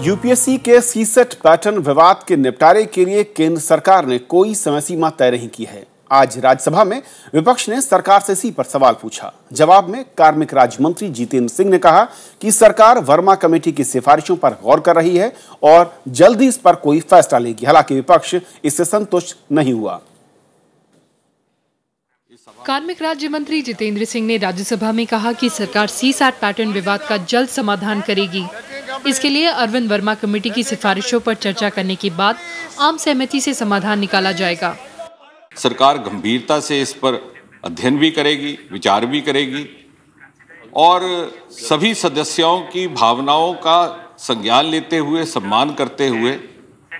UPSC के CSAT pattern विवाद के निपटारे के लिए केंद्र सरकार ने कोई समय सीमा तय नहीं की है। आज राज्यसभा में विपक्ष ने सरकार से इसी पर सवाल पूछा। जवाब में कार्मिक राज्य मंत्री जितेंद्र सिंह ने कहा कि सरकार वर्मा कमेटी की सिफारिशों पर गौर कर रही है और जल्द ही इस पर कोई फैसला लेगी। हालांकि विपक्ष इससे संतुष्ट नहीं हुआ। कार्मिक राज्य मंत्री जितेंद्र सिंह ने राज्यसभा में कहा कि सरकार सीसैट पैटर्न विवाद का जल्द समाधान करेगी। इसके लिए अरविंद वर्मा कमेटी की सिफारिशों पर चर्चा करने के बाद आम सहमति से समाधान निकाला जाएगा। सरकार गंभीरता से इस पर अध्ययन भी करेगी, विचार भी करेगी और सभी सदस्यों की भावनाओं का संज्ञान लेते हुए, सम्मान करते हुए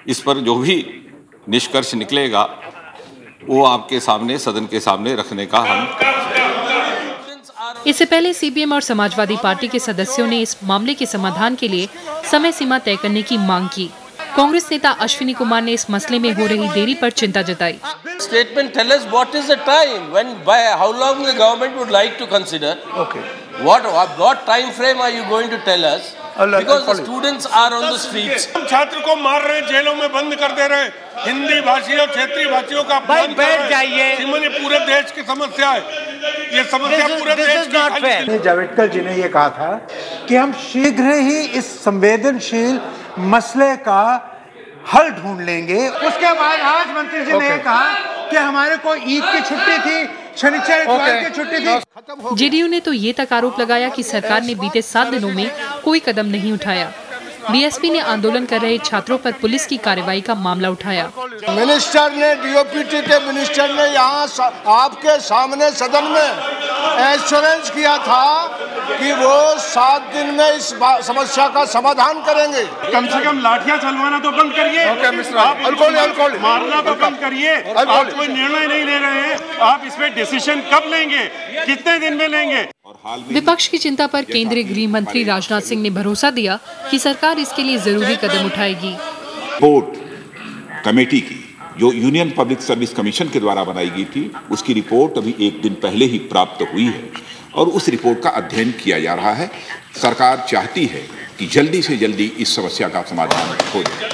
इस पर जो भी निष्कर्ष निकलेगा वो आपके सामने, सदन के सामने रखने का हम। इससे पहले सीपीएम और समाजवादी पार्टी के सदस्यों ने इस मामले के समाधान के लिए समय सीमा तय करने की मांग की। कांग्रेस नेता अश्विनी कुमार ने इस मसले में हो रही देरी पर चिंता जताई। Statement tell us what is the time when by how long the government would like to consider. Okay. What time frame are you going to tell us? Because the students are on the streets. छात्र को मार रहे, जेलों में बंद कर दे रहे, हिंदी भाषियों, क्षेत्रीय भाषियों का अपमान कर रहे हैं। ये पूरे देश की समस्या है। ये समस्या पूरे देश की है। जावड़ेकर जी ने ये कहा था कि हम शीघ्र ही इस संवेदनशील मसले का हल ढूंढ लेंगे। उसके बाद आज मंत्री जी ने कहा कि हमारे को ईद की छुट्टी थी, शनिचर इतवार की छुट्टी थी। जेडीयू ने तो ये तक आरोप लगाया कि सरकार ने बीते 7 दिनों में कोई कदम नहीं उठाया। बीएसपी ने आंदोलन कर रहे छात्रों पर पुलिस की कार्रवाई का मामला उठाया। मिनिस्टर ने, डीओपीटी के मिनिस्टर ने यहाँ आपके सामने सदन में एश्योरेंस किया था कि वो 7 दिन में इस समस्या का समाधान करेंगे। कम से कम लाठियां चलवाना तो बंद करिए। आप मारना तो बंद करिए। आप कोई निर्णय नहीं ले रहे हैं। आप इसमें डिसीजन कब लेंगे, कितने दिन में लेंगे? विपक्ष की चिंता पर केंद्रीय गृह मंत्री राजनाथ सिंह ने भरोसा दिया कि सरकार इसके लिए जरूरी कदम उठाएगी। रिपोर्ट कमेटी की जो यूनियन पब्लिक सर्विस कमीशन के द्वारा बनाई गई थी, उसकी रिपोर्ट अभी 1 दिन पहले ही प्राप्त हुई है और उस रिपोर्ट का अध्ययन किया जा रहा है। सरकार चाहती है कि जल्दी से जल्दी इस समस्या का समाधान हो जाए।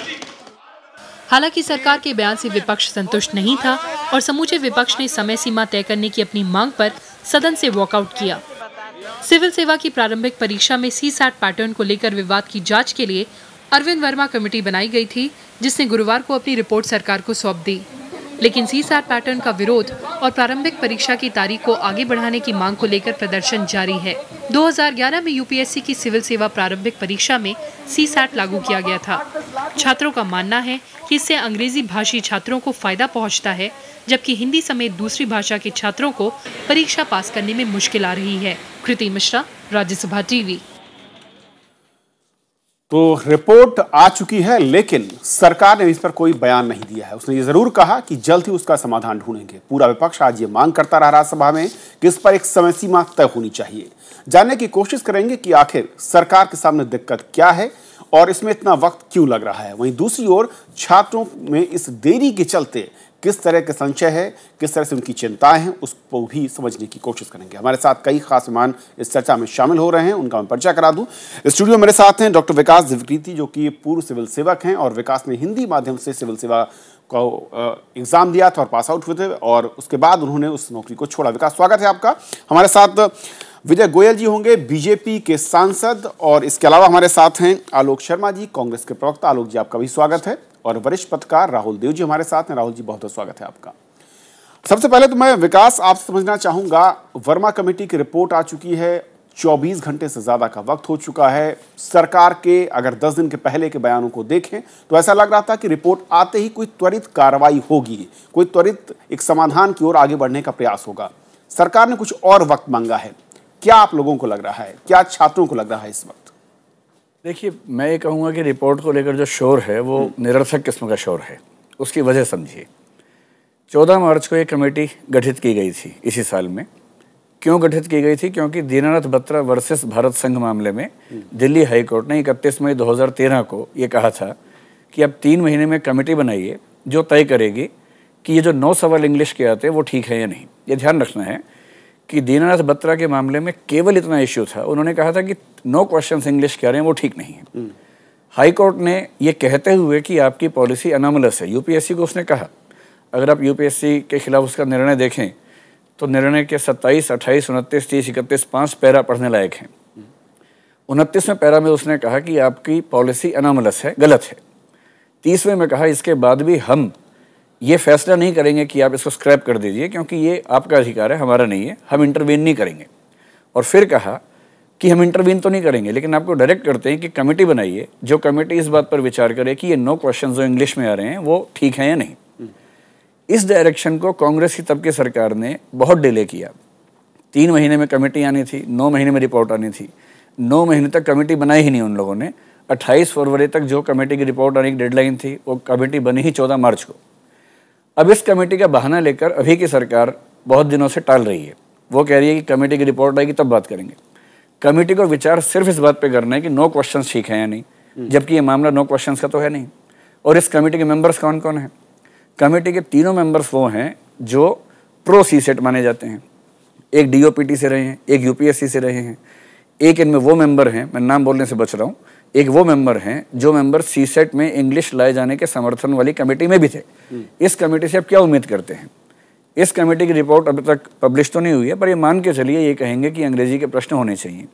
हालांकि सरकार के बयान से विपक्ष संतुष्ट नहीं था और समूचे विपक्ष ने समय सीमा तय करने की अपनी मांग पर सदन से वॉकआउट किया। सिविल सेवा की प्रारंभिक परीक्षा में सीसैट पैटर्न को लेकर विवाद की जांच के लिए अरविंद वर्मा कमेटी बनाई गई थी, जिसने गुरुवार को अपनी रिपोर्ट सरकार को सौंप दी। लेकिन सीसैट पैटर्न का विरोध और प्रारंभिक परीक्षा की तारीख को आगे बढ़ाने की मांग को लेकर प्रदर्शन जारी है। 2011 में यूपीएससी की सिविल सेवा प्रारंभिक परीक्षा में सीसैट लागू किया गया था। छात्रों का मानना है कि इससे अंग्रेजी भाषी छात्रों को फायदा पहुंचता है, जबकि हिंदी समेत दूसरी भाषा के छात्रों को परीक्षा पास करने में मुश्किल आ रही है। कृति मिश्रा, राज्यसभा टीवी। तो रिपोर्ट आ चुकी है, लेकिन सरकार ने इस पर कोई बयान नहीं दिया है। उसने ये जरूर कहा कि जल्द ही उसका समाधान ढूंढेंगे। पूरा विपक्ष आज ये मांग करता रहा राज्यसभा में कि इस पर एक समय सीमा तय होनी चाहिए। जानने की कोशिश करेंगे कि आखिर सरकार के सामने दिक्कत क्या है और इसमें इतना वक्त क्यों लग रहा है। वहीं दूसरी ओर छात्रों में इस देरी के चलते किस तरह के संशय है, किस तरह से उनकी चिंताएं हैं, उसको भी समझने की कोशिश करेंगे। हमारे साथ कई खास मेहमान इस चर्चा में शामिल हो रहे हैं, उनका मैं परिचय करा दूं। स्टूडियो मेरे साथ हैं डॉक्टर विकास दिव्यकीर्ति, जो कि पूर्व सिविल सेवक हैं और विकास ने हिंदी माध्यम से सिविल सेवा को एग्जाम दिया था और पास आउट हुए थे और उसके बाद उन्होंने उस नौकरी को छोड़ा। विकास, स्वागत है आपका। हमारे साथ विजय गोयल जी होंगे, बीजेपी के सांसद, और इसके अलावा हमारे साथ हैं आलोक शर्मा जी, कांग्रेस के प्रवक्ता। आलोक जी, आपका भी स्वागत है। और वरिष्ठ पत्रकार राहुल देव जी हमारे साथ हैं। राहुल जी, बहुत बहुत स्वागत है आपका। सबसे पहले तो मैं विकास आपसे समझना चाहूंगा, वर्मा कमेटी की रिपोर्ट आ चुकी है, 24 घंटे से ज्यादा का वक्त हो चुका है। सरकार के अगर 10 दिन के पहले के बयानों को देखें तो ऐसा लग रहा था कि रिपोर्ट आते ही कोई त्वरित कार्रवाई होगी, कोई त्वरित एक समाधान की ओर आगे बढ़ने का प्रयास होगा। सरकार ने कुछ और वक्त मांगा है। क्या आप लोगों को लग रहा है, क्या छात्रों को लग रहा है इस वक्त? देखिए, मैं ये कहूँगा कि रिपोर्ट को लेकर जो शोर है वो निरर्थक किस्म का शोर है। उसकी वजह समझिए। 14 मार्च को एक कमेटी गठित की गई थी इसी साल में। क्यों गठित की गई थी? क्योंकि दीनानाथ बत्रा वर्सेस भारत संघ मामले में दिल्ली हाई कोर्ट ने 31 मई 2013 को ये कहा था कि अब 3 महीने में कमेटी बनाइए जो तय करेगी कि ये जो 9 सवाल इंग्लिश के आते हैं वो ठीक है या नहीं। ये ध्यान रखना है कि दीनानाथ बत्रा के मामले में केवल इतना इश्यू था, उन्होंने कहा था कि 9 क्वेश्चंस इंग्लिश के आ रहे हैं वो ठीक नहीं है। हाई कोर्ट ने ये कहते हुए कि आपकी पॉलिसी अनॉमलस है, यूपीएससी को उसने कहा, अगर आप यूपीएससी के खिलाफ उसका निर्णय देखें तो निर्णय के 27, 28, 29, 30, 31 5 पैरा पढ़ने लायक हैं। 29वें पैरा में उसने कहा कि आपकी पॉलिसी अनॉमलस है, गलत है। 30वें में कहा इसके बाद भी हम ये फैसला नहीं करेंगे कि आप इसको स्क्रैप कर दीजिए क्योंकि ये आपका अधिकार है, हमारा नहीं है, हम इंटरवीन नहीं करेंगे। और फिर कहा कि हम इंटरवीन तो नहीं करेंगे लेकिन आपको डायरेक्ट करते हैं कि कमेटी बनाइए, जो कमेटी इस बात पर विचार करे कि ये 9 क्वेश्चन जो इंग्लिश में आ रहे हैं वो ठीक हैं या नहीं। इस डायरेक्शन को कांग्रेस की तब की सरकार ने बहुत डिले किया। 3 महीने में कमेटी आनी थी, 9 महीने में रिपोर्ट आनी थी। 9 महीने तक कमेटी बनाई ही नहीं उन लोगों ने। 28 फरवरी तक जो कमेटी की रिपोर्ट आने की डेडलाइन थी वो कमेटी बनी ही 14 मार्च को। अब इस कमेटी का बहाना लेकर अभी की सरकार बहुत दिनों से टाल रही है। वो कह रही है कि कमेटी की रिपोर्ट आएगी तब बात करेंगे। कमेटी को विचार सिर्फ इस बात पे करना है कि 9 क्वेश्चन ठीक हैं या नहीं, जबकि ये मामला 9 क्वेश्चन का तो है नहीं। और इस कमेटी के मेंबर्स कौन कौन हैं? कमेटी के तीनों मेंबर्स वो हैं जो प्रो सीसेट माने जाते हैं। एक डीओपीटी से रहे हैं, एक यूपीएससी से रहे हैं, एक इनमें वो मेंबर हैं, मैं नाम बोलने से बच रहा हूँ, एक वो मेंबर हैं जो मेंबर सीसेट में इंग्लिश लाए जाने के समर्थन वाली कमेटी में भी थे। इस कमेटी से आप क्या उम्मीद करते हैं? इस कमेटी की रिपोर्ट अभी तक पब्लिश तो नहीं हुई है, पर ये मान के चलिए ये कहेंगे कि अंग्रेजी के प्रश्न होने चाहिए।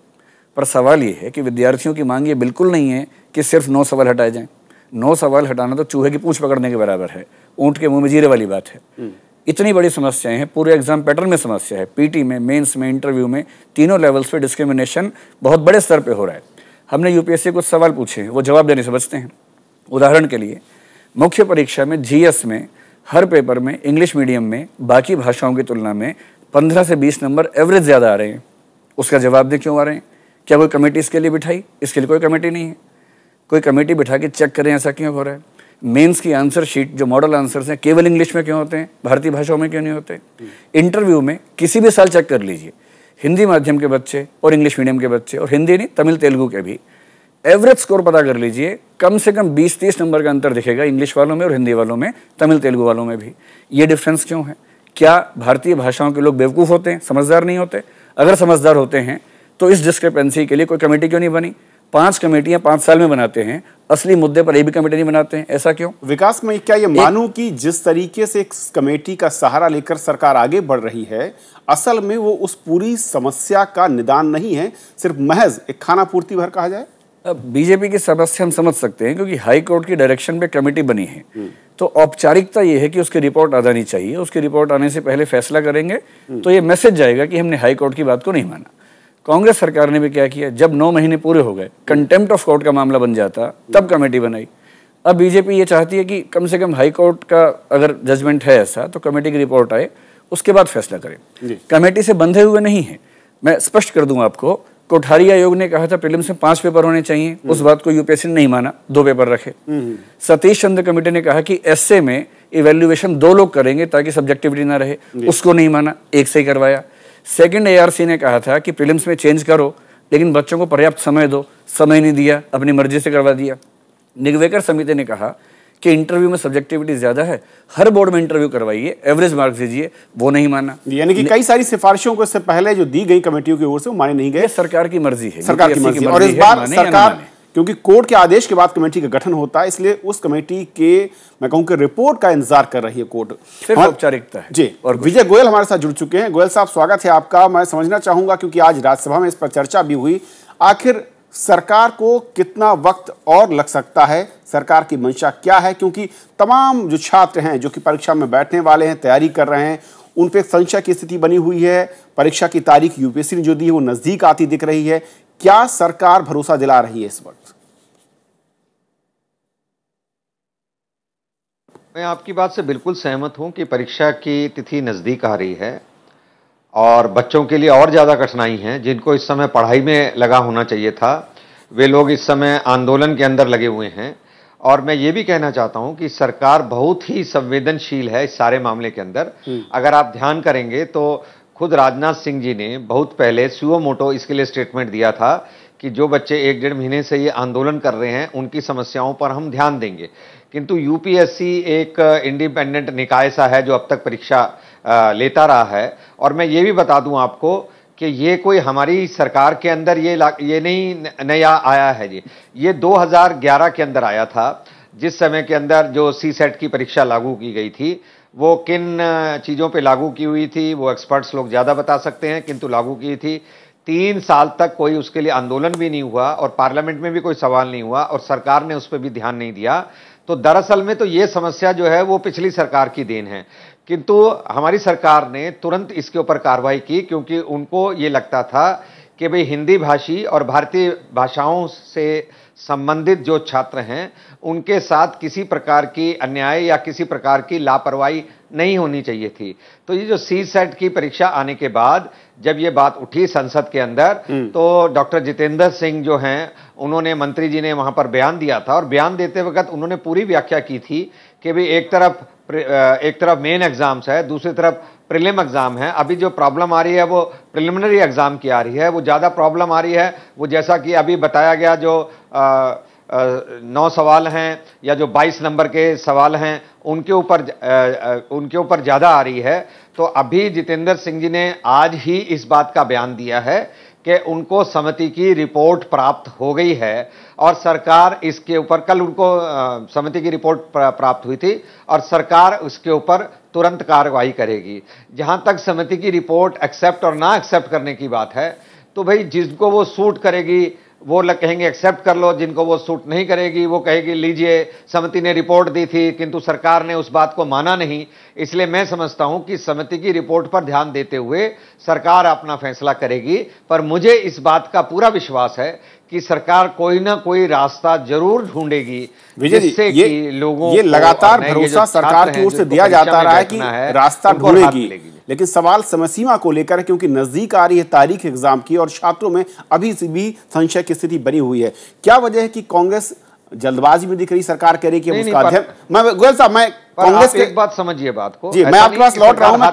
पर सवाल ये है कि विद्यार्थियों की मांग ये बिल्कुल नहीं है कि सिर्फ 9 सवाल हटाए जाएं। 9 सवाल हटाना तो चूहे की पूंछ पकड़ने के बराबर है, ऊँट के मुंह में जीरे वाली बात है। इतनी बड़ी समस्याएं हैं, पूरे एग्जाम पैटर्न में समस्या है, पीटी में, मेंस में, इंटरव्यू में, तीनों लेवल्स पे डिस्क्रिमिनेशन बहुत बड़े स्तर पे हो रहा है। हमने यूपीएससी को सवाल पूछे हैं, वो जवाब देने से बचते हैं। उदाहरण के लिए मुख्य परीक्षा में जीएस में हर पेपर में इंग्लिश मीडियम में बाकी भाषाओं की तुलना में 15 से 20 नंबर एवरेज ज़्यादा आ रहे हैं। उसका जवाब दे क्यों आ रहे हैं? क्या कोई कमेटी इसके लिए बिठाई? इसके लिए कोई कमेटी नहीं है। कोई कमेटी बिठा के चेक करें ऐसा क्यों हो रहा है? मेंस की आंसर शीट जो मॉडल आंसर्स हैं केवल इंग्लिश में क्यों होते हैं, भारतीय भाषाओं में क्यों नहीं होते? इंटरव्यू में किसी भी साल चेक कर लीजिए, हिंदी माध्यम के बच्चे और इंग्लिश मीडियम के बच्चे, और हिंदी नहीं तमिल तेलुगु के भी, एवरेज स्कोर पता कर लीजिए, कम से कम 20-30 नंबर का अंतर दिखेगा इंग्लिश वालों में और हिंदी वालों में, तमिल तेलुगु वालों में भी। ये डिफरेंस क्यों है? क्या भारतीय भाषाओं के लोग बेवकूफ़ होते हैं, समझदार नहीं होते? अगर समझदार होते हैं तो इस डिस्क्रिपेंसी के लिए कोई कमेटी क्यों नहीं बनी? 5 कमेटियां 5 साल में बनाते हैं, असली मुद्दे पर एक भी कमेटी नहीं बनाते हैं, ऐसा क्यों? विकास में क्या ये मानूं कि जिस तरीके से एक कमेटी का सहारा लेकर सरकार आगे बढ़ रही है, असल में वो उस पूरी समस्या का निदान नहीं है, सिर्फ महज एक खाना पूर्ति भर कहा जाए? अब बीजेपी की समस्या हम समझ सकते हैं क्योंकि हाई कोर्ट की डायरेक्शन पे कमेटी बनी है, तो औपचारिकता ये है कि उसकी रिपोर्ट आ जानी चाहिए। उसकी रिपोर्ट आने से पहले फैसला करेंगे तो ये मैसेज जाएगा कि हमने हाई कोर्ट की बात को नहीं माना। कांग्रेस सरकार ने भी क्या किया, जब 9 महीने पूरे हो गए, कंटेम्प्ट ऑफ कोर्ट का मामला बन जाता, तब कमेटी बनाई। अब बीजेपी ये चाहती है कि कम से कम हाई कोर्ट का अगर जजमेंट है ऐसा तो कमेटी की रिपोर्ट आए, उसके बाद फैसला करें। कमेटी से बंधे हुए नहीं है। मैं स्पष्ट कर दूं आपको, कोठारी आयोग ने कहा था प्रीलिम्स में 5 पेपर होने चाहिए, उस बात को यूपीएससी ने नहीं माना, 2 पेपर रखे। सतीश चंद्र कमेटी ने कहा कि एसए में इवैल्यूएशन 2 लोग करेंगे ताकि सब्जेक्टिविटी ना रहे, उसको नहीं माना, 1 से ही करवाया। सेकंड एआरसी ने कहा था कि प्रीलिम्स में चेंज करो लेकिन बच्चों को पर्याप्त समय दो, समय नहीं दिया, अपनी मर्जी से करवा दिया। निगवेकर समिति ने कहा कि इंटरव्यू में सब्जेक्टिविटी ज्यादा है, हर बोर्ड में इंटरव्यू करवाइए, एवरेज मार्क्स दीजिए, वो नहीं माना। यानी कि कई सारी सिफारिशों को इससे पहले जो दी गई कमेटियों की ओर से वो माने नहीं गए। सरकार की मर्जी है, सरकार की मर्जी। और इस बार सरकार, क्योंकि कोर्ट के आदेश के बाद कमेटी का गठन होता है, इसलिए उस कमेटी के मैं कहूं कि रिपोर्ट का इंतजार कर रही है कोर्ट। सिर्फ औपचारिकता है जी। और विजय गोयल हमारे साथ जुड़ चुके हैं। गोयल साहब, स्वागत है आपका। मैं समझना चाहूंगा, क्योंकि आज राज्यसभा में इस पर चर्चा भी हुई, आखिर सरकार को कितना वक्त और लग सकता है, सरकार की मंशा क्या है? क्योंकि तमाम जो छात्र हैं जो कि परीक्षा में बैठने वाले हैं, तैयारी कर रहे हैं, उन पर संशय की स्थिति बनी हुई है। परीक्षा की तारीख यूपीएससी ने जो दी है वो नजदीक आती दिख रही है। क्या सरकार भरोसा दिला रही है इस वक्त? मैं आपकी बात से बिल्कुल सहमत हूं कि परीक्षा की तिथि नज़दीक आ रही है और बच्चों के लिए और ज़्यादा कठिनाई है। जिनको इस समय पढ़ाई में लगा होना चाहिए था, वे लोग इस समय आंदोलन के अंदर लगे हुए हैं। और मैं ये भी कहना चाहता हूं कि सरकार बहुत ही संवेदनशील है इस सारे मामले के अंदर। अगर आप ध्यान करेंगे तो खुद राजनाथ सिंह जी ने बहुत पहले सुओ मोटो इसके लिए स्टेटमेंट दिया था कि जो बच्चे 1-1.5 महीने से ये आंदोलन कर रहे हैं उनकी समस्याओं पर हम ध्यान देंगे। किंतु यूपीएससी एक इंडिपेंडेंट निकाय सा है जो अब तक परीक्षा लेता रहा है। और मैं ये भी बता दूं आपको कि ये कोई हमारी सरकार के अंदर ये नहीं नया आया है जी, ये 2011 के अंदर आया था, जिस समय के अंदर जो सीसेट की परीक्षा लागू की गई थी। वो किन चीज़ों पे लागू की हुई थी वो एक्सपर्ट्स लोग ज़्यादा बता सकते हैं, किंतु लागू की थी। 3 साल तक कोई उसके लिए आंदोलन भी नहीं हुआ और पार्लियामेंट में भी कोई सवाल नहीं हुआ और सरकार ने उस पर भी ध्यान नहीं दिया। तो दरअसल में तो ये समस्या जो है वो पिछली सरकार की देन है, किंतु हमारी सरकार ने तुरंत इसके ऊपर कार्रवाई की, क्योंकि उनको ये लगता था कि भाई हिंदी भाषी और भारतीय भाषाओं से संबंधित जो छात्र हैं उनके साथ किसी प्रकार की अन्याय या किसी प्रकार की लापरवाही नहीं होनी चाहिए थी। तो ये जो सीसेट की परीक्षा आने के बाद जब ये बात उठी संसद के अंदर, तो डॉक्टर जितेंद्र सिंह जो हैं उन्होंने, मंत्री जी ने वहां पर बयान दिया था और बयान देते वक्त उन्होंने पूरी व्याख्या की थी कि भाई एक तरफ मेन एग्जाम्स है, दूसरी तरफ प्रीलिम एग्जाम है। अभी जो प्रॉब्लम आ रही है वो प्रिलिमिनरी एग्जाम की आ रही है, वो ज़्यादा प्रॉब्लम आ रही है। वो जैसा कि अभी बताया गया जो 9 सवाल हैं या जो 22 नंबर के सवाल हैं उनके ऊपर ज़्यादा आ रही है। तो अभी जितेंद्र सिंह जी ने आज ही इस बात का बयान दिया है कि उनको समिति की रिपोर्ट प्राप्त हो गई है और सरकार इसके ऊपर, कल उनको समिति की रिपोर्ट प्राप्त हुई थी और सरकार उसके ऊपर तुरंत कार्रवाई करेगी। जहां तक समिति की रिपोर्ट एक्सेप्ट और ना एक्सेप्ट करने की बात है, तो भाई जिसको वो सूट करेगी वो कहेंगे एक्सेप्ट कर लो, जिनको वो सूट नहीं करेगी वो कहेगी लीजिए, समिति ने रिपोर्ट दी थी किंतु सरकार ने उस बात को माना नहीं। इसलिए मैं समझता हूं कि समिति की रिपोर्ट पर ध्यान देते हुए सरकार अपना फैसला करेगी। पर मुझे इस बात का पूरा विश्वास है कि सरकार कोई ना कोई रास्ता जरूर ढूंढेगी जिससे कि लोगों ये लगातार भरोसा सरकार की ओर से दिया जाता रहा है कि रास्ता ढूंढेगी, लेकिन सवाल समय सीमा को लेकर है, क्योंकि नजदीक आ रही है तारीख एग्जाम की और छात्रों में अभी भी संशय की स्थिति बनी हुई है। क्या वजह है कि कांग्रेस जल्दबाजी में दिख रही, सरकार कह रही कि उसका अध्ययन, मैं गोयल साहब, मैं कांग्रेस एक बात समझिए बात को जी, मैं आपके पास लौट रहा हूं। मैं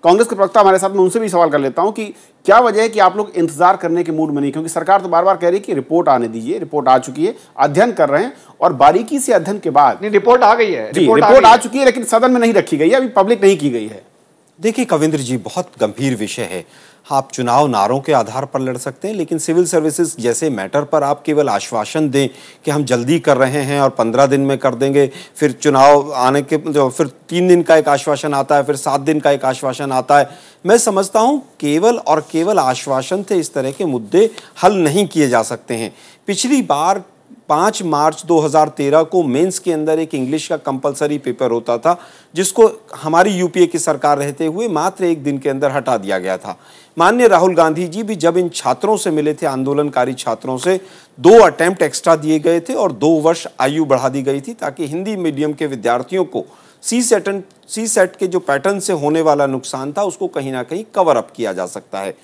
कांग्रेस के प्रवक्ता हमारे साथ में, उनसे भी सवाल कर लेता हूं कि क्या वजह है कि आप लोग इंतजार करने के मूड में नहीं, क्योंकि सरकार तो बार बार कह रही है कि रिपोर्ट आने दीजिए, रिपोर्ट आ चुकी है, अध्ययन कर रहे हैं और बारीकी से अध्ययन के बाद रिपोर्ट आ गई है, रिपोर्ट आ चुकी है, लेकिन सदन में नहीं रखी गई है, अभी पब्लिक नहीं की गई है। देखिए कविंद्र जी, बहुत गंभीर विषय है। आप चुनाव नारों के आधार पर लड़ सकते हैं, लेकिन सिविल सर्विसेज जैसे मैटर पर आप केवल आश्वासन दें कि हम जल्दी कर रहे हैं और 15 दिन में कर देंगे, फिर चुनाव आने के फिर 3 दिन का एक आश्वासन आता है, फिर 7 दिन का एक आश्वासन आता है। मैं समझता हूं केवल और केवल आश्वासन से इस तरह के मुद्दे हल नहीं किए जा सकते हैं। पिछली बार 5 मार्च 2013 को मेंस के अंदर एक इंग्लिश का कंपलसरी पेपर होता था, जिसको हमारी यूपीए की सरकार रहते हुए मात्र 1 दिन के अंदर हटा दिया गया था। माननीय राहुल गांधी जी भी जब इन छात्रों से मिले थे, आंदोलनकारी छात्रों से, 2 अटेम्प्ट एक्स्ट्रा दिए गए थे और 2 वर्ष आयु बढ़ा दी गई थी, ताकि हिंदी मीडियम के विद्यार्थियों को सीसेट के जो पैटर्न से होने वाला नुकसान था उसको कहीं ना कहीं कवर अप किया जा सकता है।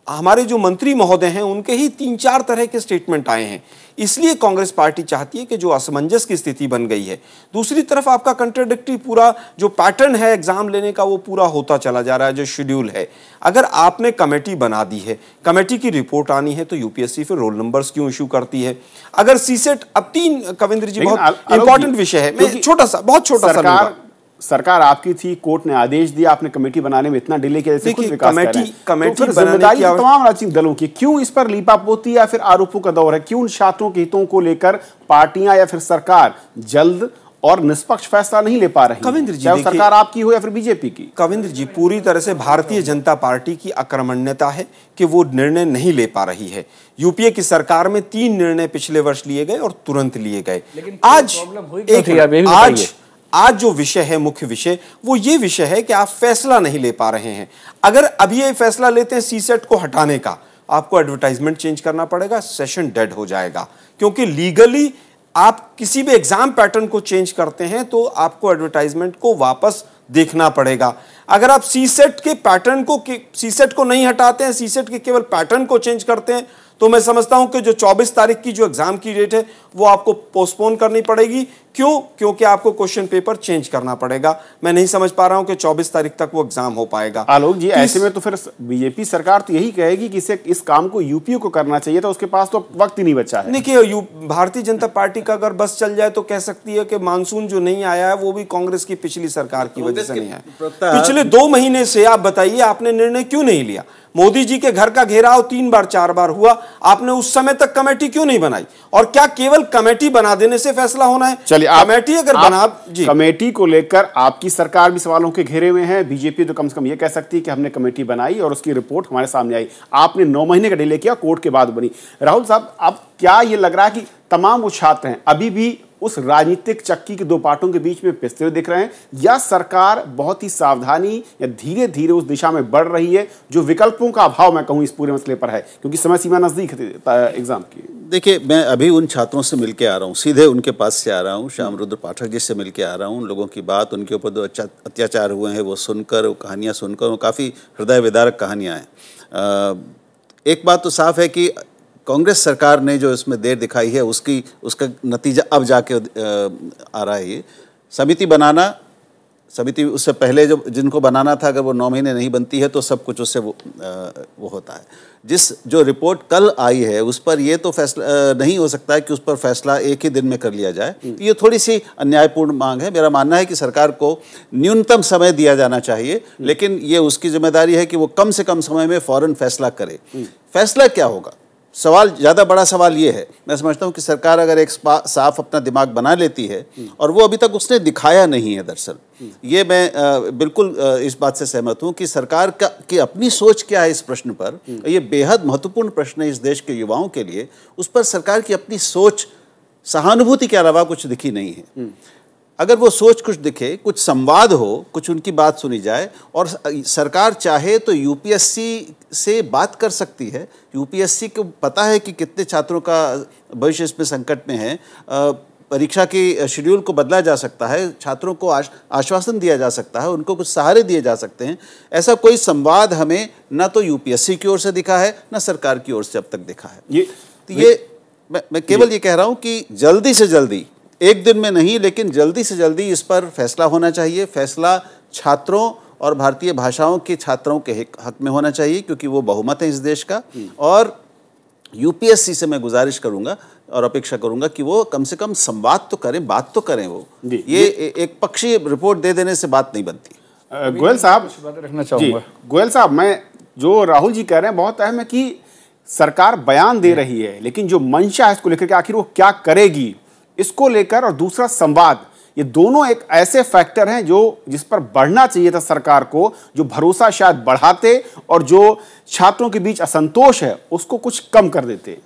हमारे जो मंत्री महोदय हैं उनके ही 3-4 तरह के स्टेटमेंट आए हैं, इसलिए कांग्रेस पार्टी चाहती है कि जो असमंजस की स्थिति बन गई है, दूसरी तरफ आपका कंट्राडिक्टरी पूरा जो पैटर्न है एग्जाम लेने का वो पूरा होता चला जा रहा है, जो शेड्यूल है। अगर आपने कमेटी बना दी है, कमेटी की रिपोर्ट आनी है, तो यूपीएससी फिर रोल नंबर्स क्यों इशू करती है? अगर सीसेट अब 3 कविंद्र जी बहुत इंपॉर्टेंट विषय है, मैं बहुत छोटा सा सरकार आपकी थी, कोर्ट ने आदेश दिया, आपने कमेटी बनाने में इतना डिले किया, जैसे कुछ विकास कर रहे हैं। कमेटी तो जिम्मेदारी तमाम राजनीतिक दलों की, क्यों इस पर लीपापोती या फिर आरोपों का दौर है? क्यों छात्रों के हितों को लेकर पार्टियां या फिर सरकार जल्द और निष्पक्ष फैसला नहीं ले पा रही? कविंद्र जी, चाहे सरकार आपकी हो या फिर बीजेपी की। कविंद्र जी, पूरी तरह से भारतीय जनता पार्टी की अकर्मण्यता है कि वो निर्णय नहीं ले पा रही है। यूपीए की सरकार में 3 निर्णय पिछले वर्ष लिए गए और तुरंत लिए गए। आज जो विषय है, मुख्य विषय, वो ये विषय है कि आप फैसला नहीं ले पा रहे हैं। अगर अभी ये फैसला लेते हैं सीसेट को हटाने का, आपको एडवर्टाइजमेंट चेंज करना पड़ेगा, सेशन डेड हो जाएगा, क्योंकि लीगली आप किसी भी एग्जाम पैटर्न को चेंज करते हैं तो आपको एडवर्टाइजमेंट को वापस देखना पड़ेगा। अगर आप सीसेट के पैटर्न को, सीसेट को नहीं हटाते हैं, सीसेट के केवल पैटर्न को चेंज करते हैं, तो मैं समझता हूं कि जो 24 तारीख की जो एग्जाम की डेट है वो आपको पोस्टपोन करनी पड़ेगी। क्यों? क्योंकि आपको क्वेश्चन पेपर चेंज करना पड़ेगा। मैं नहीं समझ पा रहा हूं कि 24 तारीख तक वो एग्जाम हो पाएगा। आलोक जी, ऐसे में तो फिर बीजेपी सरकार तो यही कहेगी कि इस काम को यूपीए को करना चाहिए था, उसके पास तो वक्त ही नहीं बचा है। देखिए, भारतीय जनता पार्टी का अगर बस चल जाए तो कह सकती है कि मानसून जो नहीं आया है वो भी कांग्रेस की पिछली सरकार की वजह से नहीं आया। पिछले पिछले 2 महीने से आप बताइए आपने निर्णय क्यों नहीं लिया? मोदी जी के घर का घेराव 3 बार 4 बार हुआ, आपने उस समय तक कमेटी क्यों नहीं बनाई? और क्या केवल कमेटी बना देने से फैसला होना है? चलिए, कमेटी अगर बना जी, कमेटी को लेकर आपकी सरकार भी सवालों के घेरे में है। बीजेपी तो कम से कम ये कह सकती है कि हमने कमेटी बनाई और उसकी रिपोर्ट हमारे सामने आई। आपने 9 महीने का डिले किया, कोर्ट के बाद बनी। राहुल साहब, अब क्या ये लग रहा है कि तमाम वो छात्र हैं अभी भी उस राजनीतिक चक्की के 2 पार्टों के बीच में पिसते हुए दिख रहे हैं, या सरकार बहुत ही सावधानी या धीरे धीरे उस दिशा में बढ़ रही है जो विकल्पों का अभाव मैं कहूं इस पूरे मसले पर है, क्योंकि समय सीमा नजदीक है एग्जाम की? देखिए, मैं अभी उन छात्रों से मिल के आ रहा हूँ, सीधे उनके पास से आ रहा हूँ, श्याम रुद्र पाठक जी से मिल के आ रहा हूँ। उन लोगों की बात, उनके ऊपर जो अत्याचार हुए हैं वो सुनकर, वो कहानियाँ सुनकर, वो काफ़ी हृदय विदारक कहानियाँ हैं। एक बात तो साफ है कि कांग्रेस सरकार ने जो इसमें देर दिखाई है उसका नतीजा अब जाके आ रहा है। ये समिति उससे पहले जो जिनको बनाना था, अगर वो 9 महीने नहीं बनती है तो सब कुछ उससे वो होता है। जो रिपोर्ट कल आई है उस पर ये तो फैसला नहीं हो सकता है कि उस पर फैसला एक ही दिन में कर लिया जाए। ये थोड़ी सी अन्यायपूर्ण मांग है। मेरा मानना है कि सरकार को न्यूनतम समय दिया जाना चाहिए, लेकिन ये उसकी जिम्मेदारी है कि वो कम से कम समय में फौरन फैसला करे। फैसला क्या होगा? सवाल, ज़्यादा बड़ा सवाल ये है, मैं समझता हूँ कि सरकार अगर एक साफ अपना दिमाग बना लेती है, और वो अभी तक उसने दिखाया नहीं है दरअसल, ये मैं बिल्कुल इस बात से सहमत हूँ कि सरकार की अपनी सोच क्या है इस प्रश्न पर। ये बेहद महत्वपूर्ण प्रश्न है इस देश के युवाओं के लिए। उस पर सरकार की अपनी सोच, सहानुभूति के अलावा कुछ दिखी नहीं है। अगर वो सोच कुछ दिखे, कुछ संवाद हो, कुछ उनकी बात सुनी जाए, और सरकार चाहे तो यूपीएससी से बात कर सकती है। यूपीएससी को पता है कि कितने छात्रों का भविष्य इसमें संकट में है। परीक्षा की शेड्यूल को बदला जा सकता है, छात्रों को आश्वासन दिया जा सकता है, उनको कुछ सहारे दिए जा सकते हैं। ऐसा कोई संवाद हमें ना तो यूपीएससी की ओर से दिखा है, ना सरकार की ओर से अब तक दिखा है। मैं केवल ये कह रहा हूँ कि जल्दी से जल्दी, एक दिन में नहीं लेकिन जल्दी से जल्दी इस पर फैसला होना चाहिए। फैसला छात्रों और भारतीय भाषाओं के छात्रों के हक में होना चाहिए, क्योंकि वो बहुमत है इस देश का। और यूपीएससी से मैं गुजारिश करूंगा और अपेक्षा करूंगा कि वो कम से कम संवाद तो करें, बात तो करें। वो ये एक पक्षीय रिपोर्ट दे देने से बात नहीं बनती। गोयल साहब, रखना चाहूंगा। गोयल साहब, मैं जो राहुल जी कह रहे हैं बहुत अहम है कि सरकार बयान दे रही है, लेकिन जो मंशा है इसको लेकर के आखिर वो क्या करेगी, इसको लेकर, और दूसरा संवाद, ये दोनों एक ऐसे फैक्टर हैं जिस पर बढ़ना चाहिए था सरकार को, जो भरोसा शायद बढ़ाते और जो छात्रों के बीच असंतोष है उसको कुछ कम कर देते।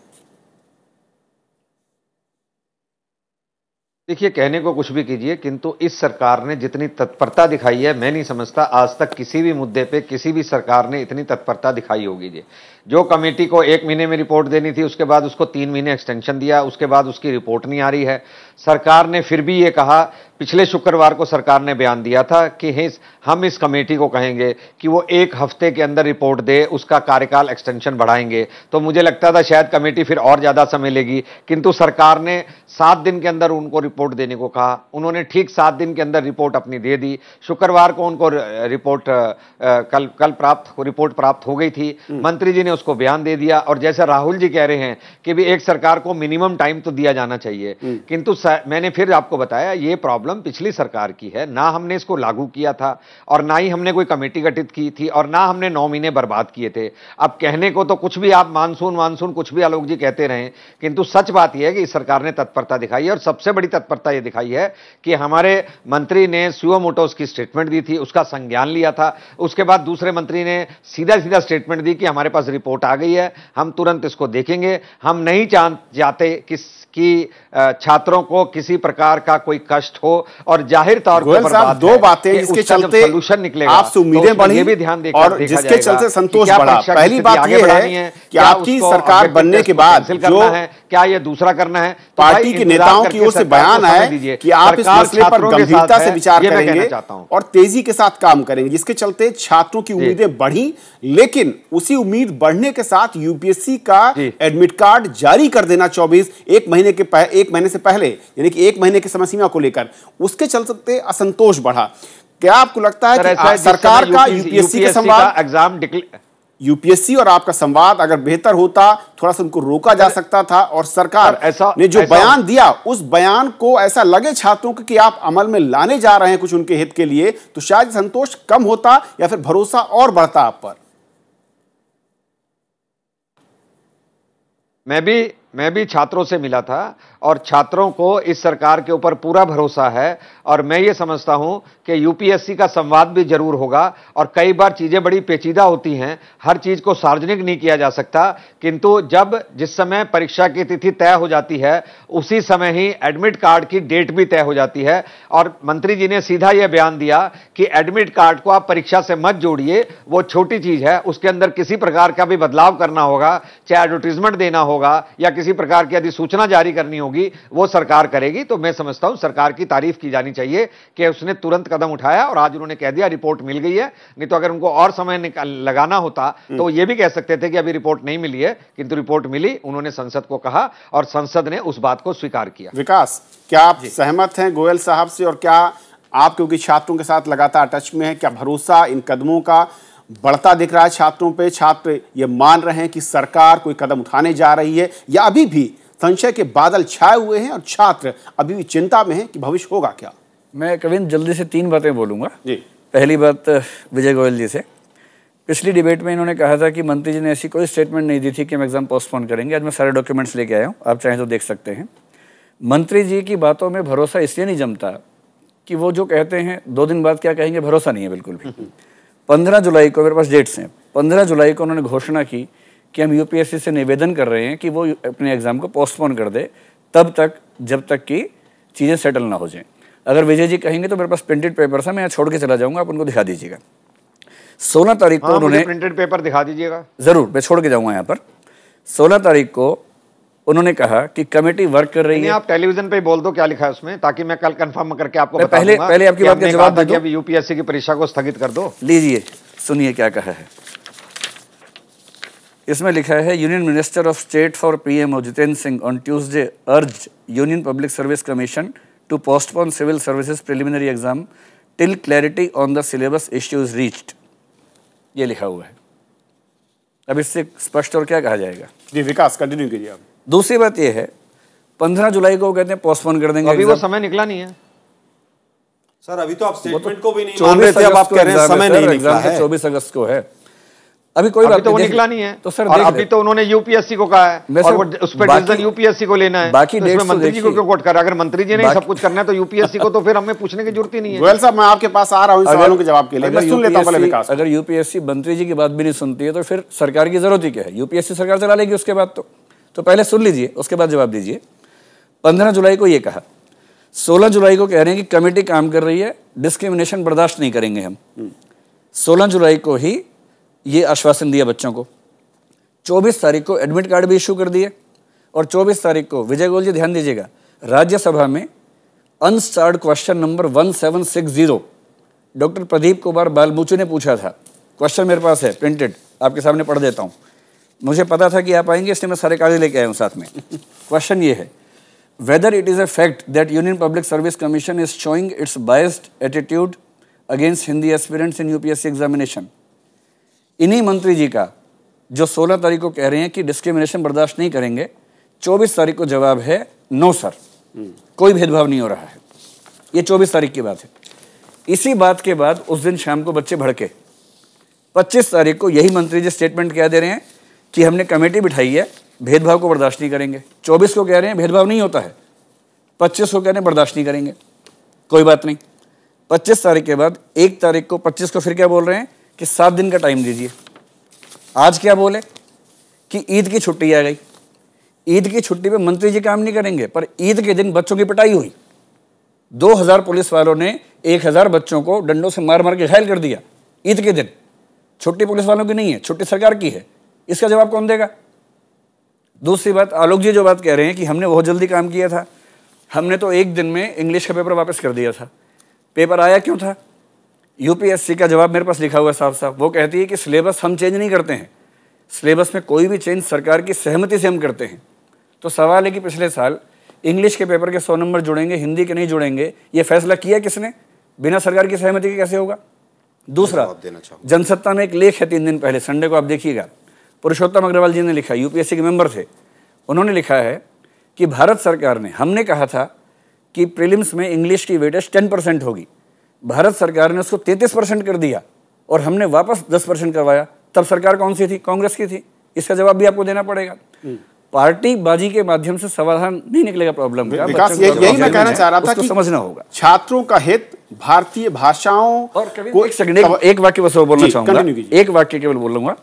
देखिए, कहने को कुछ भी कीजिए, किंतु इस सरकार ने जितनी तत्परता दिखाई है, मैं नहीं समझता आज तक किसी भी मुद्दे पे किसी भी सरकार ने इतनी तत्परता दिखाई होगी। जो कमेटी को 1 महीने में रिपोर्ट देनी थी, उसके बाद उसको 3 महीने एक्सटेंशन दिया, उसके बाद उसकी रिपोर्ट नहीं आ रही है। सरकार ने फिर भी ये कहा, पिछले शुक्रवार को सरकार ने बयान दिया था कि हम इस कमेटी को कहेंगे कि वो 1 हफ्ते के अंदर रिपोर्ट दे, उसका कार्यकाल एक्सटेंशन बढ़ाएंगे। तो मुझे लगता था शायद कमेटी फिर और ज्यादा समय लेगी, किंतु सरकार ने 7 दिन के अंदर उनको रिपोर्ट देने को कहा। उन्होंने ठीक 7 दिन के अंदर रिपोर्ट अपनी दे दी। शुक्रवार को उनको रिपोर्ट रिपोर्ट प्राप्त हो गई थी। मंत्री जी ने उसको बयान दे दिया। और जैसे राहुल जी कह रहे हैं कि भी एक सरकार को मिनिमम टाइम तो दिया जाना चाहिए, किंतु मैंने फिर आपको बताया ये प्रॉब्लम पिछली सरकार की है। ना हमने इसको लागू किया था और ना ही हमने कोई कमेटी गठित की थी और ना हमने 9 महीने बर्बाद किए थे। अब कहने को तो कुछ भी आप मानसून कुछ भी आलोक जी कहते रहे, किंतु सच बात यह है कि इस सरकार ने तत्परता दिखाई है। और सबसे बड़ी तत्परता यह दिखाई है कि हमारे मंत्री ने सुओ मोटो उसकी स्टेटमेंट दी थी, उसका संज्ञान लिया था। उसके बाद दूसरे मंत्री ने सीधा स्टेटमेंट दी कि हमारे पास रिपोर्ट आ गई है, हम तुरंत इसको देखेंगे। हम नहीं चाहते कि छात्रों को किसी प्रकार का कोई कष्ट हो। और जाहिर तौर पर दो बातें जिसके चलते सोल्यूशन निकलेगा, आपसे उम्मीदें बढ़ी, भी ध्यान और जिसके चलते संतोष बढ़ा। पहली बात यह है कि आपकी सरकार बनने के बाद जो क्या ये दूसरा करना है, पार्टी के नेताओं की ओर से बयान आए कि आप इस मसले पर गंभीरता से विचार करेंगे और तेजी के साथ काम करेंगे, जिसके चलते छात्रों की उम्मीदें बढ़ी। लेकिन उसी उम्मीद बढ़ने के साथ यूपीएससी का एडमिट कार्ड जारी कर देना 1 महीने से पहले, यानी कि 1 महीने की समय सीमा को लेकर, उसके चलते असंतोष बढ़ा। क्या आपको लगता है कि सरकार का यूपीएससी के संवाद यूपीएससी और आपका संवाद अगर बेहतर होता, थोड़ा सा उनको रोका जा सकता था, और सरकार ने जो बयान दिया उस बयान को ऐसा लगे छात्रों को कि आप अमल में लाने जा रहे हैं कुछ उनके हित के लिए, तो शायद संतोष कम होता या फिर भरोसा और बढ़ता आप पर। मैं भी छात्रों से मिला था और छात्रों को इस सरकार के ऊपर पूरा भरोसा है, और मैं ये समझता हूं कि यूपीएससी का संवाद भी जरूर होगा। और कई बार चीजें बड़ी पेचीदा होती हैं, हर चीज को सार्वजनिक नहीं किया जा सकता, किंतु जिस समय परीक्षा की तिथि तय हो जाती है उसी समय ही एडमिट कार्ड की डेट भी तय हो जाती है। और मंत्री जी ने सीधा यह बयान दिया कि एडमिट कार्ड को आप परीक्षा से मत जोड़िए, वो छोटी चीज है, उसके अंदर किसी प्रकार का भी बदलाव करना होगा, चाहे एडवर्टीजमेंट देना होगा या किसी प्रकार की अधिसूचना जारी करनी होगी, वो सरकार करेगी। तो मैं समझता हूं सरकार की तारीफ की जानी चाहिए कि उसने तुरंत कदम उठाया और आज उन्होंने कह दिया रिपोर्ट मिल गई है। नहीं तो अगर उनको और समय लगाना होता तो ये भी कह सकते थे कि अभी रिपोर्ट नहीं मिली है, किंतु रिपोर्ट मिली, उन्होंने संसद को कहा और संसद ने उस बात को स्वीकार किया। विकास, क्या आप सहमत हैं गोयल साहब से, और क्या आप क्योंकि छात्रों के साथ लगातार टच में है, क्या भरोसा इन कदमों का बढ़ता दिख रहा है छात्रों पे? छात्र ये मान रहे हैं कि सरकार कोई कदम उठाने जा रही है, या अभी भी संशय के बादल छाए हुए हैं और छात्र अभी भी चिंता में हैं कि भविष्य होगा क्या? मैं कविंद जल्दी से 3 बातें बोलूंगा जी। पहली बात विजय गोयल जी से। पिछली डिबेट में इन्होंने कहा था कि मंत्री जी ने ऐसी कोई स्टेटमेंट नहीं दी थी कि हम एग्जाम पोस्टपोन करेंगे। आज मैं सारे डॉक्यूमेंट्स लेके आया हूँ, आप चाहें तो देख सकते हैं। मंत्री जी की बातों में भरोसा इसलिए नहीं जमता कि वो जो कहते हैं 2 दिन बाद क्या कहेंगे, भरोसा नहीं है बिल्कुल भी। 15 जुलाई को, मेरे पास डेट्स हैं, 15 जुलाई को उन्होंने घोषणा की कि हम यूपीएससी से निवेदन कर रहे हैं कि वो अपने एग्जाम को पोस्टपोन कर दे तब तक जब तक कि चीज़ें सेटल ना हो जाएं। अगर विजय जी कहेंगे तो मेरे पास प्रिंटेड पेपर है, मैं यहाँ छोड़ के चला जाऊँगा, आप उनको दिखा दीजिएगा। 16 तारीख को उन्होंने प्रिंटेड पेपर दिखा दीजिएगा। ज़रूर, मैं छोड़ के जाऊँगा यहाँ पर। 16 तारीख को उन्होंने कहा कि कमेटी वर्क कर रही है। आप टेलीविजन पे बोल दो क्या लिखा है उसमें, ताकि मैं कल कंफर्म करके आपको बता दूंगा। पहले आपकी बात का जवाब दे दो। यूपीएससी की परीक्षा को स्थगित कर दो। लीजिए, सुनिए क्या कहा है। इसमें लिखा है, union minister of state for PMO Jitendra Singh on Tuesday urged union public service commission to postpone civil services preliminary exam till clarity on the syllabus issues reached. ये लिखा हुआ है। अब इससे स्पष्ट और क्या कहा जाएगा? जी विकास, कंटिन्यू कीजिए आप। दूसरी बात यह है, 15 जुलाई को कहते हैं पोस्टपोन कर देंगे, अभी वो समय निकला नहीं है सर। अभी तो आप स्टेटमेंट को भी नहीं मान रहे थे, अब आप कह रहे हैं समय नहीं निकला है। 24 अगस्त को है, अभी कोई बात तो वो निकला नहीं है। तो सर और अभी तो उन्होंने यूपीएससी को कहा है और वो उस पर डिसीजन यूपीएससी को लेना है। बाकी तो इसमें मंत्री जी को क्यों कोट कर रहा है? अगर मंत्री जी ने सब कुछ करना है तो यूपीएससी को तो फिर हमें पूछने की जरूरत ही नहीं है। गोयल साहब, मैं आपके पास आ रहा हूं इन सवालों के जवाब के लिए, मैं सुन लेता हूं पहले विकास। अगर यूपीएससी मंत्री जी की बात भी नहीं सुनती है तो फिर सरकार की जरूरत ही क्या है? यूपीएससी सरकार चला लेगी उसके बाद। तो पहले सुन लीजिए, उसके बाद जवाब दीजिए। 15 जुलाई को ये कहा, 16 जुलाई को कह रहे हैं कि कमेटी काम कर रही है, डिस्क्रिमिनेशन बर्दाश्त नहीं करेंगे हम। 16 जुलाई को ही ये आश्वासन दिया बच्चों को। 24 तारीख को एडमिट कार्ड भी इशू कर दिए, और 24 तारीख को विजय गोयल जी ध्यान दीजिएगा, राज्यसभा में unstarred question number 1760 doctor Pradeep Kumar Balmuchu ने पूछा था। क्वेश्चन मेरे पास है प्रिंटेड, आपके सामने पढ़ देता हूँ। मुझे पता था कि आप आएंगे, इसलिए मैं सारे कागज लेके आया हूँ साथ में। क्वेश्चन ये है, whether it is a fact that union public service commission is showing it's biased attitude against Hindi aspirants in UPSC examination. इन्हीं मंत्री जी का जो 16 तारीख को कह रहे हैं कि डिस्क्रिमिनेशन बर्दाश्त नहीं करेंगे, 24 तारीख को जवाब है नो सर, कोई भेदभाव नहीं हो रहा है। ये 24 तारीख की बात है। इसी बात के बाद उस दिन शाम को बच्चे भड़के। 25 तारीख को यही मंत्री जी स्टेटमेंट क्या दे रहे हैं कि हमने कमेटी बिठाई है, भेदभाव को बर्दाश्त नहीं करेंगे। 24 को कह रहे हैं भेदभाव नहीं होता है, 25 को कह रहे हैं बर्दाश्त नहीं करेंगे। कोई बात नहीं। 25 तारीख के बाद 1 तारीख को 25 को फिर क्या बोल रहे हैं कि 7 दिन का टाइम दीजिए। आज क्या बोले कि ईद की छुट्टी आ गई। ईद की छुट्टी पे मंत्री जी काम नहीं करेंगे, पर ईद के दिन बच्चों की पिटाई हुई। 2000 पुलिस वालों ने 1000 बच्चों को डंडों से मार मार के घायल कर दिया ईद के दिन। छुट्टी पुलिस वालों की नहीं है, छुट्टी सरकार की है। इसका जवाब कौन देगा? दूसरी बात, आलोक जी जो बात कह रहे हैं कि हमने बहुत जल्दी काम किया था, हमने तो 1 दिन में इंग्लिश का पेपर वापस कर दिया था। पेपर आया क्यों था? यूपीएससी का जवाब मेरे पास लिखा हुआ है साफ साफ। वो कहती है कि सिलेबस हम चेंज नहीं करते हैं, सिलेबस में कोई भी चेंज सरकार की सहमति से हम करते हैं। तो सवाल है कि पिछले साल इंग्लिश के पेपर के 100 नंबर जुड़ेंगे, हिंदी के नहीं जुड़ेंगे, ये फैसला किया किसने? बिना सरकार की सहमति के कैसे होगा? दूसरा, जनसत्ता में एक लेख है 3 दिन पहले, संडे को आप देखिएगा, पुरुषोत्तम अग्रवाल जी ने लिखा, यूपीएससी के मेंबर थे, उन्होंने लिखा है कि भारत सरकार ने, हमने कहा था कि प्रीलिम्स में इंग्लिश की वेटेज 10% होगी, भारत सरकार ने उसको 33% कर दिया और हमने वापस 10% करवाया। तब सरकार कौन सी थी? कांग्रेस की थी। इसका जवाब भी आपको देना पड़ेगा। पार्टी बाजी के माध्यम से समाधान नहीं निकलेगा प्रॉब्लम का। विकास, यही मैं कहना चाह रहा था कि समझना होगा छात्रों का हित, भारतीय भाषाओं और एक वाक्य बस बोलना चाहूंगा, एक वाक्य केवल बोलूंगा।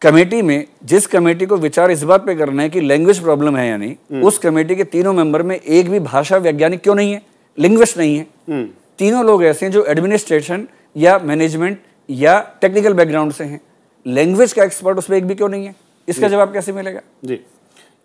कमेटी में जिस कमेटी को विचार इस बात पे करना है कि लैंग्वेज प्रॉब्लम है या नहीं, उस कमेटी के तीनों मेंबर में एक भी भाषा वैज्ञानिक क्यों नहीं है, लिंग्विस्ट नहीं है। तीनों लोग ऐसे हैं जो एडमिनिस्ट्रेशन या मैनेजमेंट या टेक्निकल बैकग्राउंड से हैं। लैंग्वेज का एक्सपर्ट उसमें एक भी क्यों नहीं है? इसका जवाब कैसे मिलेगा? जी,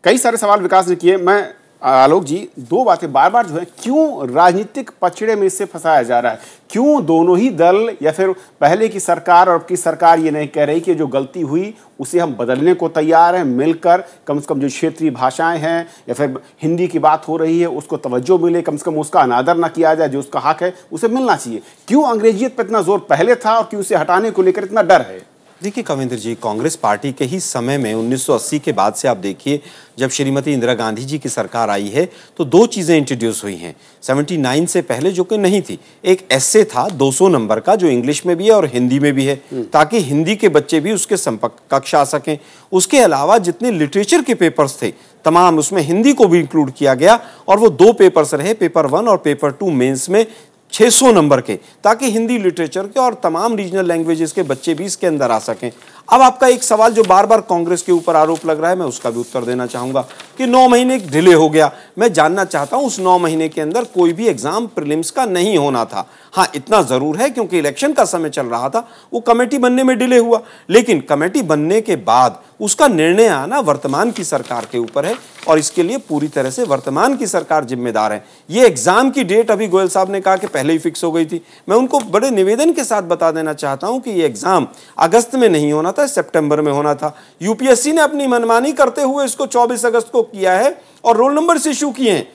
कई सारे सवाल विकास ने किए। मैं आलोक जी, 2 बातें बार बार जो है, क्यों राजनीतिक पचड़े में इससे फंसाया जा रहा है? क्यों दोनों ही दल या फिर पहले की सरकार और अब की सरकार ये नहीं कह रही कि जो गलती हुई उसे हम बदलने को तैयार हैं, मिलकर कम से कम जो क्षेत्रीय भाषाएं हैं या फिर हिंदी की बात हो रही है उसको तवज्जो मिले, कम से कम उसका अनादर ना किया जाए, जो उसका हक है उसे मिलना चाहिए। क्यों अंग्रेजियत पर इतना जोर पहले था और क्यों उसे हटाने को लेकर इतना डर है? देखिए कविंद्र जी, कांग्रेस पार्टी के ही समय में 1980 के बाद से आप देखिए, जब श्रीमती इंदिरा गांधी जी की सरकार आई है तो 2 चीज़ें इंट्रोड्यूस हुई हैं 79 से पहले, जो कि नहीं थी। एक एस्से था 200 नंबर का, जो इंग्लिश में भी है और हिंदी में भी है, ताकि हिंदी के बच्चे भी उसके संपर्क कक्ष आ सकें। उसके अलावा जितने लिटरेचर के पेपर्स थे तमाम, उसमें हिंदी को भी इंक्लूड किया गया और वो 2 पेपर्स रहे, पेपर 1 और पेपर 2 मेंस में 600 नंबर के, ताकि हिंदी लिटरेचर के और तमाम रीजनल लैंग्वेजेस के बच्चे भी इसके अंदर आ सकें। अब आपका एक सवाल जो बार बार कांग्रेस के ऊपर आरोप लग रहा है, मैं उसका भी उत्तर देना चाहूंगा कि 9 महीने डिले हो गया। मैं जानना चाहता हूं, उस 9 महीने के अंदर कोई भी एग्जाम प्रीलिम्स का नहीं होना था। हाँ, इतना जरूर है क्योंकि इलेक्शन का समय चल रहा था, वो कमेटी बनने में डिले हुआ, लेकिन कमेटी बनने के बाद उसका निर्णय आना वर्तमान की सरकार के ऊपर है और इसके लिए पूरी तरह से वर्तमान की सरकार जिम्मेदार है। ये एग्जाम की डेट अभी गोयल साहब ने कहा कि पहले ही फिक्स हो गई थी। मैं उनको बड़े निवेदन के साथ बता देना चाहता हूं कि ये एग्जाम अगस्त में नहीं होना था, सितंबर में होना था। यूपीएससी ने अपनी मनमानी करते हुए इसको 24 अगस्त को किया है और रोल नंबर इशू किए हैं।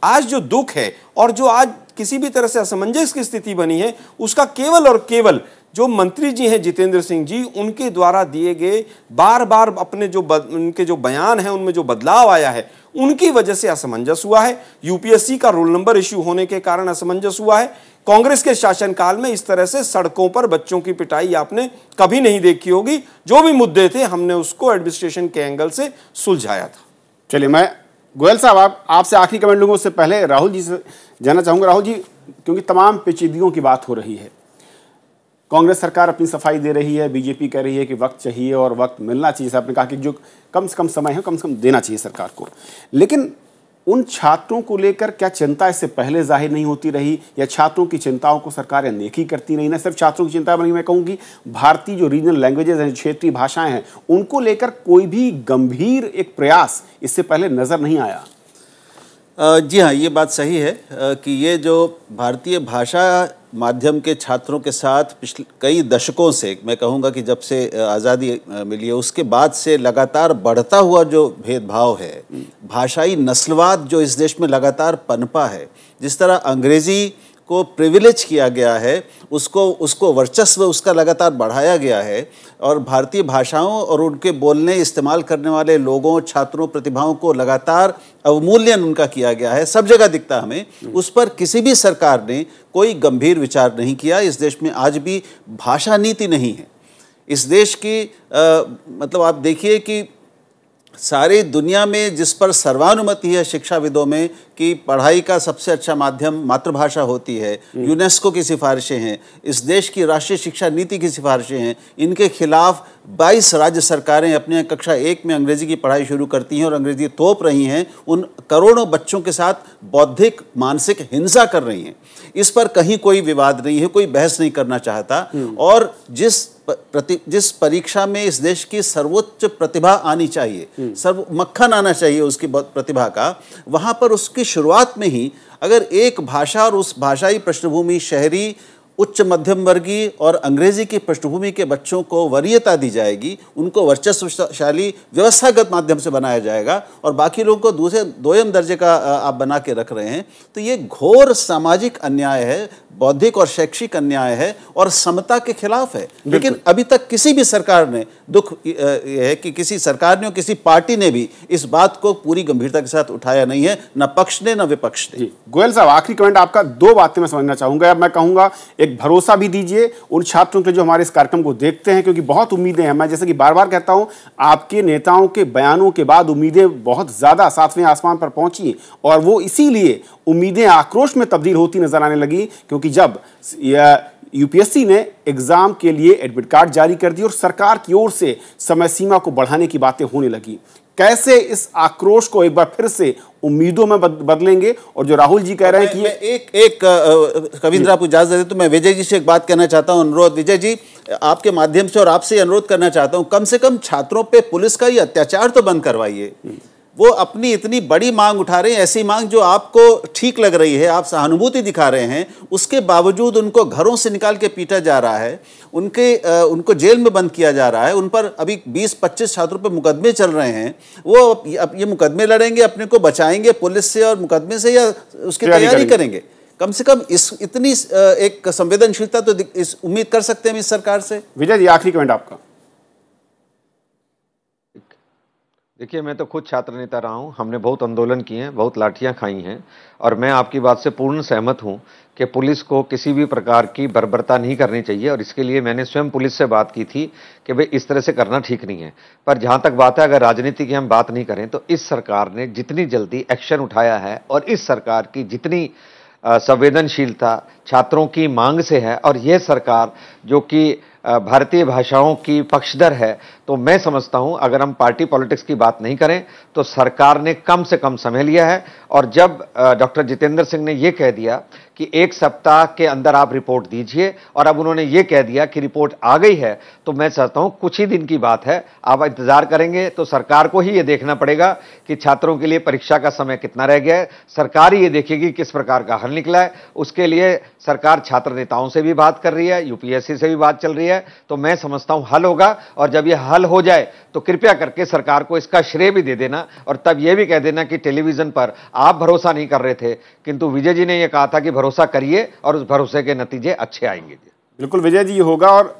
आज जो दुख है और जो आज किसी भी तरह से असमंजस की स्थिति बनी है, उसका केवल और केवल जो मंत्री जी हैं जितेंद्र सिंह जी, उनके द्वारा दिए गए बार बार अपने जो उनके जो बयान हैं उनमें जो बदलाव आया है, उनकी वजह से असमंजस हुआ है। यूपीएससी का रोल नंबर इश्यू होने के कारण असमंजस हुआ है। कांग्रेस के शासनकाल में इस तरह से सड़कों पर बच्चों की पिटाई आपने कभी नहीं देखी होगी। जो भी मुद्दे थे हमने उसको एडमिनिस्ट्रेशन के एंगल से सुलझाया था। चलिए, मैं गोयल साहब आपसे आखिरी कमेंट लूंगा, उससे पहले राहुल जी से जानना चाहूंगा। राहुल जी, क्योंकि तमाम पेचीदगियों की बात हो रही है, कांग्रेस सरकार अपनी सफाई दे रही है, बीजेपी कह रही है कि वक्त चाहिए और वक्त मिलना चाहिए। आपने कहा कि जो कम से कम समय है कम से कम देना चाहिए सरकार को, लेकिन उन छात्रों को लेकर क्या चिंता इससे पहले जाहिर नहीं होती रही, या छात्रों की चिंताओं को सरकार अनदेखी करती रही? ना सिर्फ छात्रों की चिंता बनी, मैं कहूँगी भारतीय जो रीजनल लैंग्वेजेस हैं, क्षेत्रीय भाषाएं हैं, उनको लेकर कोई भी गंभीर एक प्रयास इससे पहले नजर नहीं आया। जी हाँ, ये बात सही है कि ये जो भारतीय भाषा माध्यम के छात्रों के साथ पिछले कई दशकों से, मैं कहूँगा कि जब से आज़ादी मिली है उसके बाद से लगातार बढ़ता हुआ जो भेदभाव है, भाषाई नस्लवाद जो इस देश में लगातार पनपा है, जिस तरह अंग्रेज़ी को प्रिविलेज किया गया है, उसको वर्चस्व उसका लगातार बढ़ाया गया है, और भारतीय भाषाओं और उनके बोलने इस्तेमाल करने वाले लोगों, छात्रों, प्रतिभाओं को लगातार अवमूल्यन उनका किया गया है, सब जगह दिखता हमें। उस पर किसी भी सरकार ने कोई गंभीर विचार नहीं किया। इस देश में आज भी भाषा नीति नहीं है। इस देश की मतलब आप देखिए कि सारी दुनिया में जिस पर सर्वानुमति है शिक्षाविदों में कि पढ़ाई का सबसे अच्छा माध्यम मातृभाषा होती है, यूनेस्को की सिफारिशें हैं, इस देश की राष्ट्रीय शिक्षा नीति की सिफारिशें हैं, इनके खिलाफ 22 राज्य सरकारें अपने कक्षा 1 में अंग्रेजी की पढ़ाई शुरू करती हैं और अंग्रेजी थोप रही हैं, उन करोड़ों बच्चों के साथ बौद्धिक मानसिक हिंसा कर रही हैं। इस पर कहीं कोई विवाद नहीं है, कोई बहस नहीं करना चाहता। और जिस परीक्षा में इस देश की सर्वोच्च प्रतिभा आनी चाहिए, मक्खन आना चाहिए उसकी प्रतिभा का, वहाँ पर उसकी शुरुआत में ही अगर एक भाषा और उस भाषाई पृष्ठभूमि, शहरी उच्च मध्यम वर्गीय और अंग्रेजी की पृष्ठभूमि के बच्चों को वरीयता दी जाएगी, उनको वर्चस्वशाली व्यवस्थागत माध्यम से बनाया जाएगा और बाकी लोगों को दूसरे दोयम दर्जे का आप बना के रख रहे हैं, तो ये घोर सामाजिक अन्याय है, बौद्धिक और शैक्षिक अन्याय है और समता के खिलाफ है। लेकिन अभी तक किसी भी सरकार ने, दुख यह है कि किसी सरकार ने और किसी पार्टी ने भी इस बात को पूरी गंभीरता के साथ उठाया नहीं है, न पक्ष ने न विपक्ष ने। गोयल साहब, आखिरी कमेंट आपका, दो बातें मैं समझना चाहूंगा। अब मैं कहूंगा एक भरोसा भी दीजिए उन छात्रों के जो हमारे इस कार्यक्रम को देखते हैं, क्योंकि बहुत उम्मीदें हैं। मैं जैसे कि बार बार कहता हूं, आपके नेताओं के बयानों के बाद उम्मीदें बहुत ज्यादा सातवें आसमान पर पहुंची और वो इसीलिए उम्मीदें आक्रोश में तब्दील होती नजर आने लगी, क्योंकि जब यूपीएससी ने एग्जाम के लिए एडमिट कार्ड जारी कर दी और सरकार की ओर से समय सीमा को बढ़ाने की बातें होने लगी, कैसे इस आक्रोश को एक बार फिर से उम्मीदों में बदलेंगे? और जो राहुल जी कह रहे हैं कि एक कविंद्र, आप इजाजत दें तो मैं विजय जी से एक बात कहना चाहता हूं, अनुरोध। विजय जी, आपके माध्यम से और आपसे अनुरोध करना चाहता हूं, कम से कम छात्रों पे पुलिस का ये अत्याचार तो बंद करवाइए। वो अपनी इतनी बड़ी मांग उठा रहे हैं, ऐसी मांग जो आपको ठीक लग रही है, आप सहानुभूति दिखा रहे हैं, उसके बावजूद उनको घरों से निकाल के पीटा जा रहा है, उनको जेल में बंद किया जा रहा है, उन पर अभी 20-25 छात्रों पर मुकदमे चल रहे हैं। वो अब ये मुकदमे लड़ेंगे, अपने को बचाएंगे पुलिस से और मुकदमे से, या उसकी तैयारी करेंगे? कम से कम इतनी एक संवेदनशीलता तो इस उम्मीद कर सकते हैं हम इस सरकार से। विजय जी, आखिरी कमेंट आपका। देखिए, मैं तो खुद छात्र नेता रहा हूं, हमने बहुत आंदोलन किए हैं, बहुत लाठियां खाई हैं और मैं आपकी बात से पूर्ण सहमत हूं कि पुलिस को किसी भी प्रकार की बर्बरता नहीं करनी चाहिए और इसके लिए मैंने स्वयं पुलिस से बात की थी कि भाई इस तरह से करना ठीक नहीं है। पर जहां तक बात है, अगर राजनीति की हम बात नहीं करें तो इस सरकार ने जितनी जल्दी एक्शन उठाया है और इस सरकार की जितनी संवेदनशीलता छात्रों की मांग से है और यह सरकार जो कि भारतीय भाषाओं की पक्षधर है, तो मैं समझता हूं अगर हम पार्टी पॉलिटिक्स की बात नहीं करें तो सरकार ने कम से कम समय लिया है। और जब डॉक्टर जितेंद्र सिंह ने यह कह दिया कि 1 सप्ताह के अंदर आप रिपोर्ट दीजिए और अब उन्होंने यह कह दिया कि रिपोर्ट आ गई है, तो मैं चाहता हूं कुछ ही दिन की बात है, आप इंतजार करेंगे तो सरकार को ही यह देखना पड़ेगा कि छात्रों के लिए परीक्षा का समय कितना रह गया है। सरकार ही ये देखेगी किस प्रकार का हल निकला है। उसके लिए सरकार छात्र नेताओं से भी बात कर रही है, यूपीएससी से भी बात चल रही है, तो मैं समझता हूं हल होगा। और जब यह हल हो जाए तो कृपया करके सरकार को इसका श्रेय भी दे देना और तब यह भी कह देना कि टेलीविजन पर आप भरोसा नहीं कर रहे थे, किंतु विजय जी ने यह कहा था कि भरोसा करिए और उस भरोसे के नतीजे अच्छे आएंगे। बिल्कुल विजय जी, ये होगा और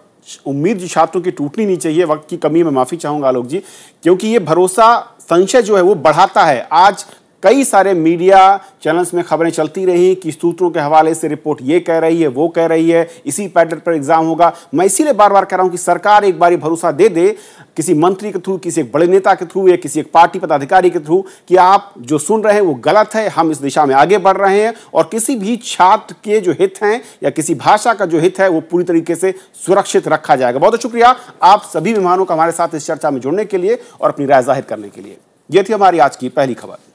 उम्मीद छात्रों की टूटनी नहीं चाहिए। वक्त की कमी में माफी चाहूंगा आलोक जी, क्योंकि ये भरोसा संशय जो है वो बढ़ाता है। आज कई सारे मीडिया चैनल्स में खबरें चलती रही कि सूत्रों के हवाले से रिपोर्ट ये कह रही है, वो कह रही है, इसी पैटर्न पर एग्जाम होगा। मैं इसीलिए बार बार कह रहा हूं कि सरकार एक बार भरोसा दे दे किसी मंत्री के थ्रू, किसी एक बड़े नेता के थ्रू या किसी एक पार्टी पदाधिकारी के थ्रू कि आप जो सुन रहे हैं वो गलत है, हम इस दिशा में आगे बढ़ रहे हैं और किसी भी छात्र के जो हित हैं या किसी भाषा का जो हित है वो पूरी तरीके से सुरक्षित रखा जाएगा। बहुत शुक्रिया आप सभी मेहमानों का हमारे साथ इस चर्चा में जुड़ने के लिए और अपनी राय जाहिर करने के लिए। यह थी हमारी आज की पहली खबर।